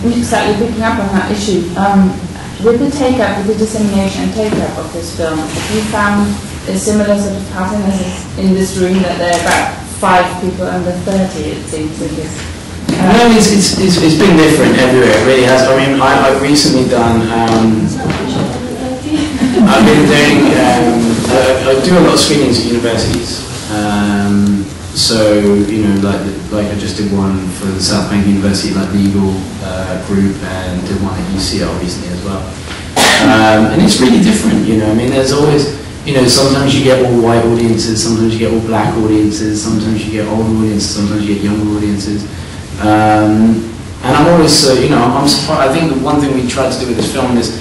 exactly picking up on that issue, with the take-up, with the dissemination and take-up of this film, have you found a similar sort of pattern as in this room, that there are about 5 people under 30, it seems like this? No, it's been different everywhere, it really has. I mean, I've recently done, I've been doing, I do a lot of screenings at universities. So, you know, like I just did one for the South Bank University, like legal group, and did one at UCL recently as well. And it's really different, you know. I mean, there's always, you know, sometimes you get all white audiences, sometimes you get all black audiences, sometimes you get older audiences, sometimes you get younger audiences. And I'm always, you know, I'm surprised. I think the one thing we tried to do with this film is,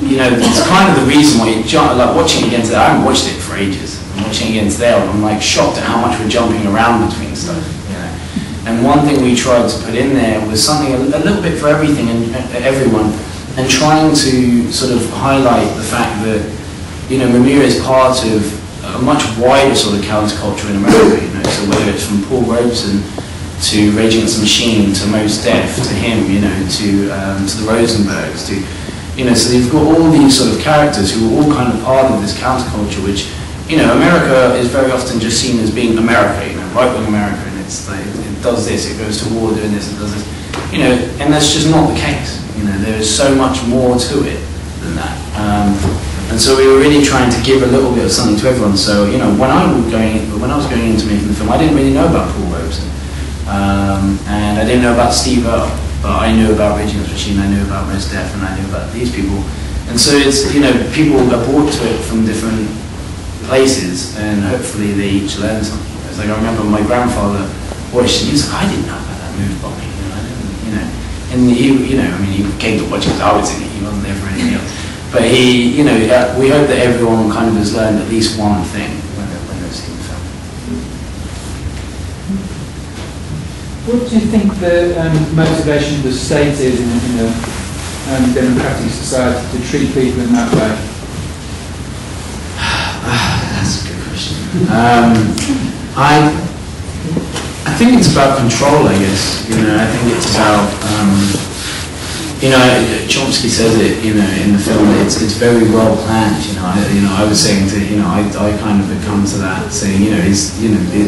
you know, it's kind of the reason why you jump, like watching it again today. I haven't watched it for ages. I'm watching it again today, I'm like shocked at how much we're jumping around between stuff, you know. And one thing we tried to put in there was something a little bit for everything and everyone, and trying to sort of highlight the fact that, you know, Mumia is part of a much wider sort of counterculture in America, you know. So whether it's from Paul Robeson to Rage Against the Machine, to Mos Def, to him, you know, to the Rosenbergs, to, you know, so you've got all these sort of characters who are all kind of part of this counterculture, which, you know, America is very often just seen as being America, you know, right-wing America, and it's like, it does this, it goes to war doing this, it does this, you know, and that's just not the case. You know, there is so much more to it than that. And so we were really trying to give a little bit of something to everyone. So, you know, when I was going into making the film, I didn't really know about Paul Robeson. And I didn't know about Steve Earle, but I knew about Rage Against the Machine, I knew about Mos Def, and I knew about these people. And so it's, you know, people are brought to it from different places, and hopefully they each learn something. It's like, I remember my grandfather watched, he was like, I didn't know about that movie bombing, you know, I didn't, you know. And he, you know, I mean, he came to watch because I was in it, he wasn't there for anything else. But he, you know, we hope that everyone kind of has learned at least one thing when they've seen the film. What do you think the motivation of the state is in a democratic society to treat people in that way? That's a good question. I think it's about control, I guess. You know, I think it's about, you know, Chomsky says it, you know, in the film, it's very well planned. You know, I was saying to, you know, I kind of come to that saying, you know,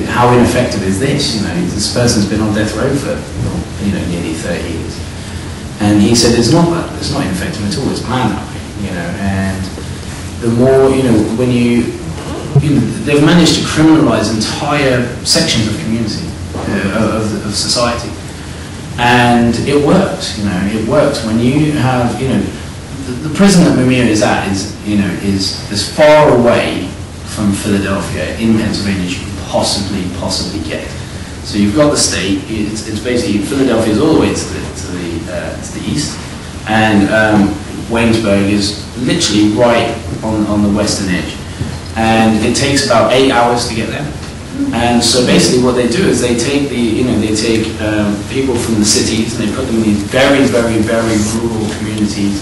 how ineffective is this? You know, this person's been on death row for, you know, nearly 30 years, and he said it's not ineffective at all. It's planned that way, you know, and the more, you know, when they've managed to criminalize entire sections of community, of society. And it works, you know, it works when you have, you know, the prison that Mumia is at is, you know, is as far away from Philadelphia in Pennsylvania as you can possibly get. So you've got the state, it's basically, Philadelphia is all the way to the east, and Waynesburg is literally right on the western edge. And it takes about 8 hours to get there. And so basically what they do is they take people from the cities and they put them in these very, very, very rural communities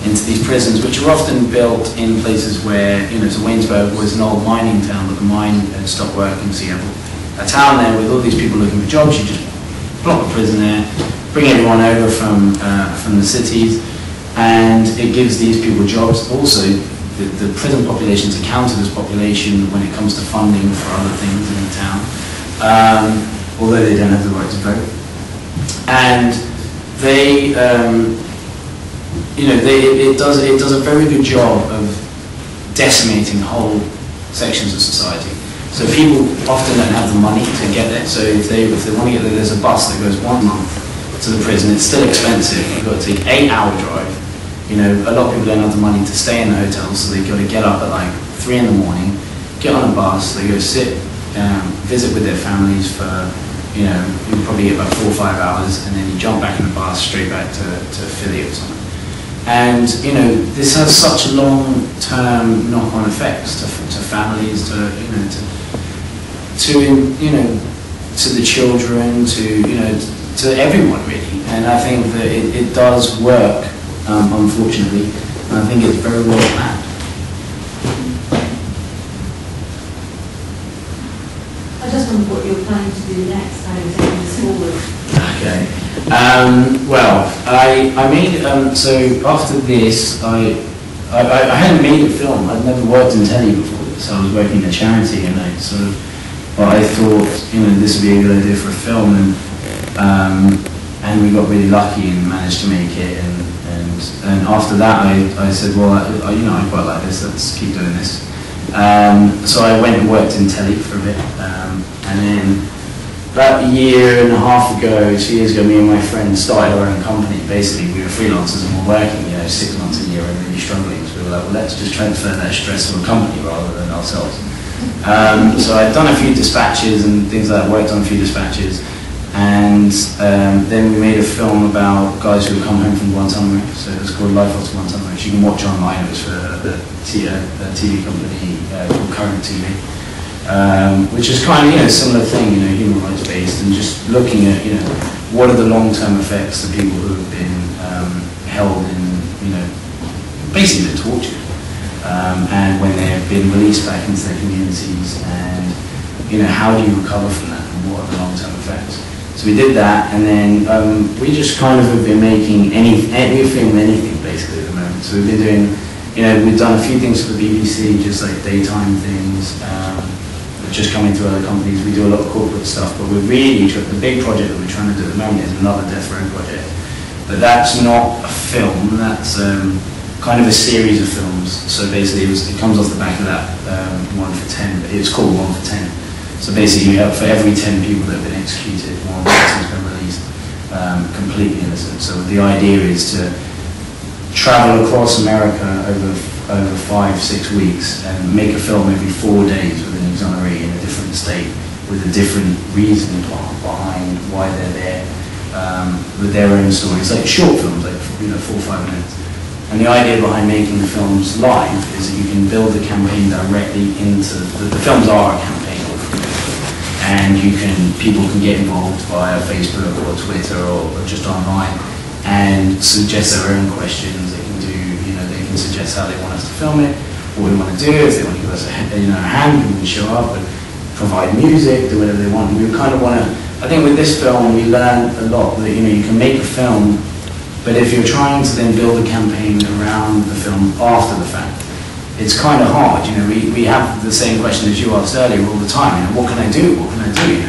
into these prisons, which are often built in places where, you know, so Waynesburg was an old mining town, but the mine had stopped working, so you have a town there with all these people looking for jobs. You just plop a prison there, bring everyone over from the cities, and it gives these people jobs. Also, the prison population is a counted as population when it comes to funding for other things in the town, although they don't have the right to vote. And they, you know, it does a very good job of decimating whole sections of society. So people often don't have the money to get there. So if they want to get there, there's a bus that goes 1 month to the prison. It's still expensive. You've got to take an 8-hour drive. You know, a lot of people don't have the money to stay in the hotel, so they've got to get up at like 3 in the morning, get on a bus, they go sit, visit with their families for, you know, you probably get about 4 or 5 hours, and then you jump back in the bus straight back to Philly or something. And, you know, this has such long-term knock-on effects to families, to the children, to everyone really. And I think that it does work. Unfortunately, and I think it's very well planned. I just wonder what you're planning to do next, how you're taking this forward. Okay. Well, I made, so after this, I hadn't made a film. I'd never worked in telly before this. I was working in a charity, and but I thought, this would be a good idea for a film, and we got really lucky and managed to make it, and after that I said, well, I quite like this, let's keep doing this. So I went and worked in telly for a bit, and then about a year and a half ago, 2 years ago, me and my friend started our own company. Basically, we were freelancers and we were working, 6 months a year and really struggling. So we were like, well, let's just transfer that stress to a company rather than ourselves. So I'd done a few dispatches and things like that, worked on a few dispatches, and then we made a film about guys who had come home from Guantanamo. So it was called Life After Guantanamo, which you can watch online. It was for a TV company called Current TV. Which is kind of, similar thing, human rights based, and just looking at, what are the long-term effects of people who have been held in, basically they're tortured, and when they've been released back into their communities, and, how do you recover from that, and what are the long-term effects? So we did that, and then we just kind of have been making we film anything basically at the moment. So we've been doing, we've done a few things for the BBC, just like daytime things, just coming through other companies. We do a lot of corporate stuff, but we're really, the big project that we're trying to do at the moment is another Death Row project. But that's not a film, that's kind of a series of films. So basically it comes off the back of that 1 for 10, it's called 1 for 10. So basically you have, for every 10 people that have been executed, one person's been released completely innocent. So the idea is to travel across America over 5-6 weeks and make a film every 4 days with an exoneree in a different state with a different reason behind why they're there, with their own stories, like short films, like 4 or 5 minutes. And the idea behind making the films live is that you can build the campaign directly into the films are a campaign, and people can get involved via Facebook or Twitter or just online and suggest their own questions. They can do, they can suggest how they want us to film it, what we want to do. If they want to give us a hand, we can show up and provide music, do whatever they want. We kind of want to, I think with this film we learned a lot that you can make a film, but if you're trying to then build a campaign around the film after the fact, it's kind of hard. We have the same question as you asked earlier all the time. What can I do? What can I do?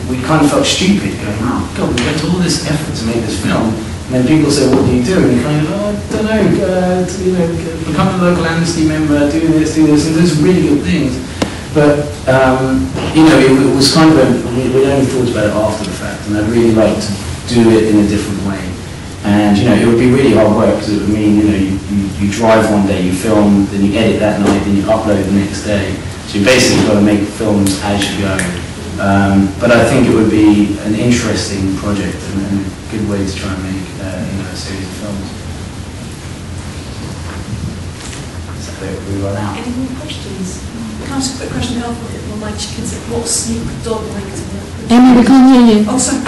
We kind of felt stupid going, oh God, we went to all this effort to make this film, and then people say, what do you do? And you kind of, I don't know, become a local amnesty member, do this, and there's really good things. But it was kind of we only thought about it after the fact, and I'd really like to do it in a different way. And it would be really hard work, because it would mean you drive one day, you film, then you edit that night, then you upload the next day. So you basically got to make films as you go. But I think it would be an interesting project and a good way to try and make a series of films. So we run out. Any more questions? Can I ask a quick question? My chickens, what Snoop Dogg like to work with? Amy, we can't hear you. Oh, sorry.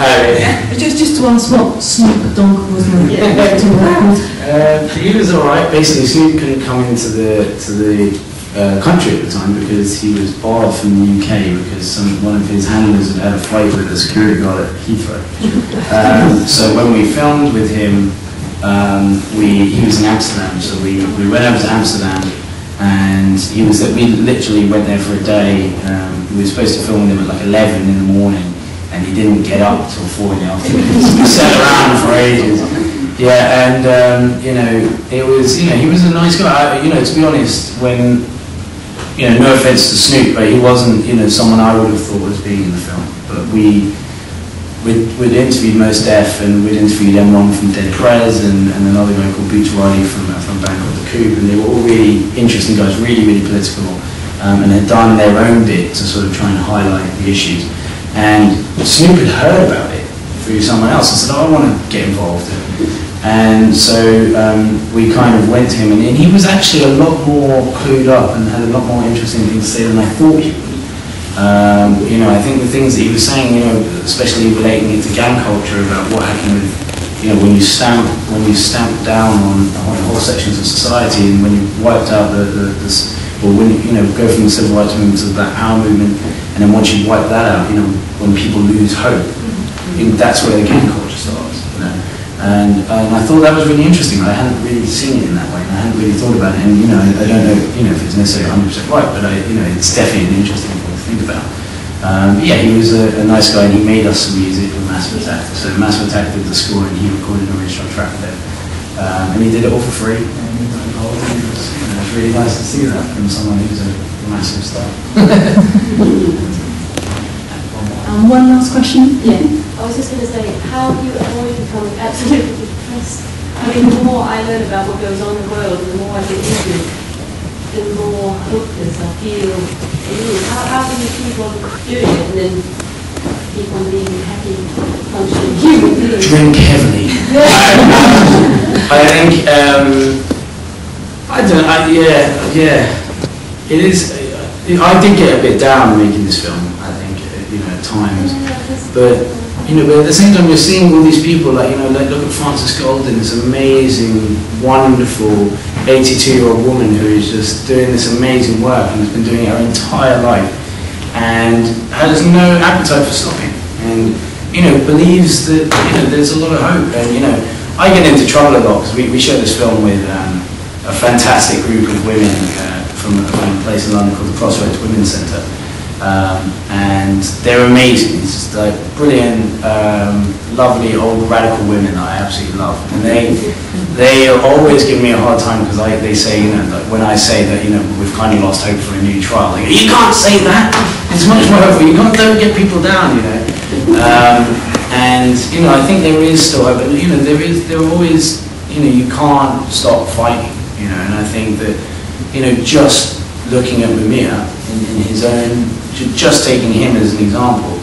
Just to ask what Snoop Dogg was like to work with. He was alright. Basically, Snoop couldn't come into the country at the time because he was barred from the UK because one of his handlers had a fight with a security guard at Heathrow. So when we filmed with him, he was in Amsterdam, so we went over to Amsterdam, and we literally went there for a day. We were supposed to film with him at like 11 in the morning, and he didn't get up till 4 in the afternoon. So we sat around for ages. Yeah, and it was, he was a nice guy. To be honest, when no offense to Snoop, but he wasn't, someone I would have thought was being in the film. But we'd interviewed Mos Def, and we'd interviewed M1 from Dead Prez, and another guy called Boots Riley from Bangkok the Coup, and they were all really interesting guys, really, really political, and had done their own bit to sort of try and highlight the issues. And Snoop had heard about it through someone else and said, I want to get involved. And so we kind of went to him, and he was actually a lot more clued up and had a lot more interesting things to say than I thought he would. I think the things that he was saying, especially relating it to gang culture, about what happened with, when you stamp down on whole sections of society, and when you wiped out when you go from the civil rights movement to the Black Power movement, and then once you wipe that out, when people lose hope, that's where the gang culture starts, you know. And I thought that was really interesting. I hadn't really seen it in that way, and I hadn't really thought about it. And you know, I don't know, you know, if it's necessarily 100% right, but you know, it's definitely an interesting thing to think about. Yeah, he was a nice guy, and he made us some music with Massive Attack. So Massive Attack did the score, and he recorded an original track with it. And he did it all for free. And he got involved, and it was, you know, it's really nice to see that from someone who's a massive star. One last question. Yeah, I was just going to say, how do you avoid becoming absolutely depressed? I mean, the more I learn about what goes on in the world, the more I get into it, the more hopeless I feel. How do you keep on doing it and then keep on being happy, functioning human beings? Drink heavily. I think, it is, I did get a bit down making this film, I think, you know, at times, but, you know, but at the same time you're seeing all these people, like, you know, like, look at Frances Golden, this amazing, wonderful 82-year-old woman who is just doing this amazing work and has been doing it her entire life and has no appetite for stopping, and, you know, believes that, you know, there's a lot of hope. And, you know, I get into trouble a lot because we share this film with a fantastic group of women from a place in London called the Crossroads Women's Centre, and they're amazing. It's just like brilliant, lovely old radical women that I absolutely love, and they always give me a hard time because they say, you know, like when I say that, you know, we've kind of lost hope for a new trial, they go, you can't say that, it's much more hopeful, you don't get people down, you know. And, you know, I think there is still hope, but, you know, there are always, you know, you can't stop fighting, you know, and I think that, you know, just looking at Mumia in his own, just taking him as an example,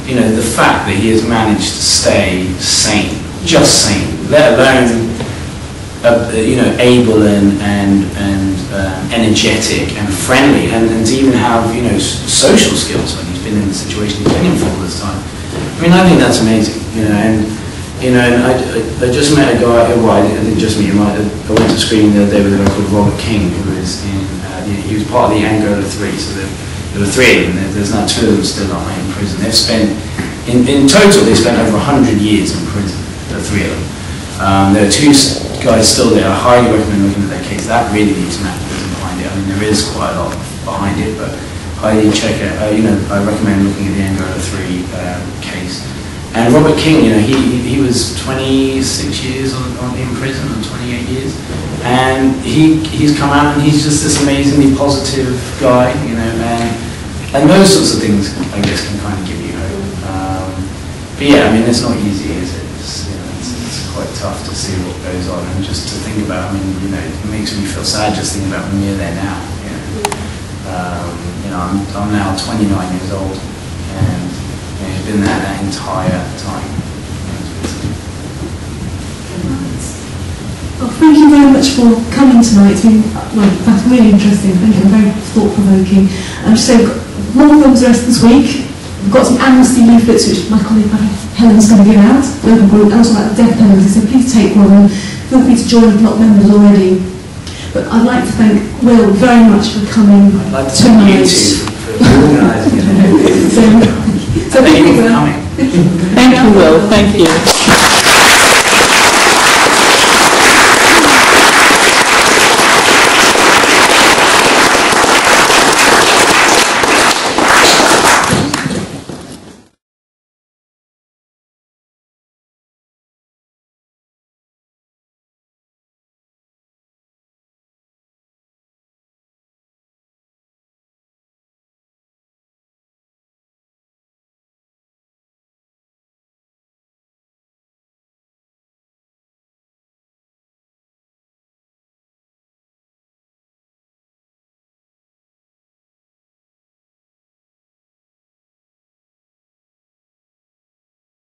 you know, the fact that he has managed to stay sane, just sane, let alone, you know, able and energetic and friendly, and to even have, you know, social skills when he's been in the situation he's been in for all this time. I mean, I think that's amazing, you know, and I just met a guy, well, I didn't just meet him, I went to screening the other day with a guy called Robert King, who was in, he was part of the Angola 3, so there were 3 of them, there's now 2 of them still in prison. They've spent, in total, they spent over 100 years in prison, the 3 of them. There are 2 guys still there. I highly recommend looking at their case. That really needs an activism behind it. I mean, there is quite a lot behind it, but highly check it. You know, I recommend looking at the Angola 3 case. And Robert King, you know, he was 26 years in prison, or 28 years, and he's come out and he's just this amazingly positive guy, you know, and those sorts of things, I guess, can kind of give you hope. But yeah, I mean, it's not easy, is it? It's quite tough to see what goes on, and just to think about. I mean, you know, it makes me feel sad just thinking about when you're there now. You know, I'm now 29 years old, and you know, he's been there that entire time. Well, thank you very much for coming tonight. It's been, well, that's really interesting. Thank you, very thought-provoking. So, more films the rest of this week. We've got some amnesty leaflets which my colleague Helen's going to give out, local group, and also about the death penalty, so please take one and feel free to join if not members already. But I'd like to thank Will very much for coming I'd like to tonight. thank you for organising it. So Thank you for coming. Thank you, Will. Thank you.